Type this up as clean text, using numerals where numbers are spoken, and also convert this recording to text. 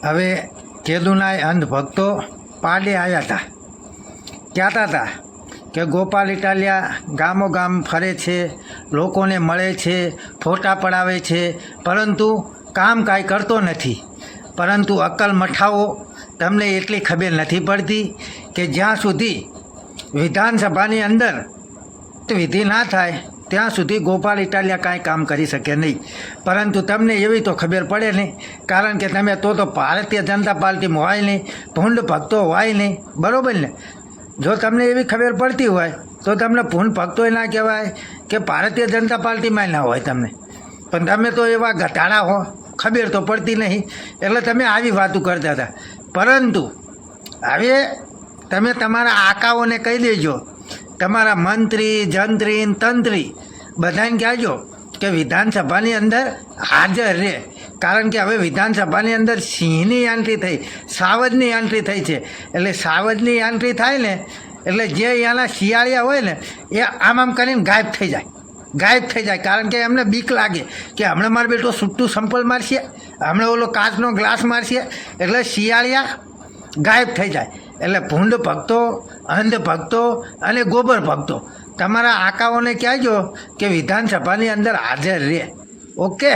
હવે કેદુના અંધ ભક્તો પાડે આવ્યા હતા, કહેતા હતા કે ગોપાલ ઇટાલિયા ગામો ગામ ફરે છે, લોકોને મળે છે, ફોટા પડાવે છે, પરંતુ કામ કાંઈ કરતો નથી. પરંતુ અક્કલ મઠાઓ તમને એટલી ખબર નથી પડતી કે જ્યાં સુધી વિધાનસભાની અંદર વિધિ ના થાય ત્યાં સુધી ગોપાલ ઇટાલિયા કાંઈ કામ કરી શકે નહીં. પરંતુ તમને એવી તો ખબર પડે નહીં, કારણ કે તમે તો ભારતીય જનતા પાર્ટીમાં હોય નહીં, ભૂંડ ભક્તો હોય નહીં, બરાબર ને? જો તમને એવી ખબર પડતી હોય તો તમને ભૂંડ ભક્તોય ના કહેવાય કે ભારતીય જનતા પાર્ટીમાં ના હોય તમને. પણ તમે તો એવા ઘટાડા હો, ખબર તો પડતી નહીં, એટલે તમે આવી વાતો કરતા હતા. પરંતુ હવે તમે તમારા આકાઓને કહી દેજો, તમારા મંત્રી જંત્રી તંત્રી બધાને કહેજો કે વિધાનસભાની અંદર હાજર રહે. કારણ કે હવે વિધાનસભાની અંદર સિંહની એન્ટ્રી થઈ, સાવજની એન્ટ્રી થઈ છે. એટલે સાવજની એન્ટ્રી થાય ને એટલે જે અહીંયાના શિયાળિયા હોય ને એ આમ કરીને ગાયબ થઈ જાય. કારણ કે એમને બીક લાગે કે હમણાં મારો બેટો છૂટું સંપલ મારશે, હમણાં ઓલો કાચનો ગ્લાસ મારશે, એટલે શિયાળિયા ગાયબ થઈ જાય. એટલે ભૂંડ ભક્તો, અંધ ભક્તો અને ગોબર ભક્તો તમારા આકાઓને કહેજો કે વિધાનસભાની અંદર હાજર રહે. ઓકે.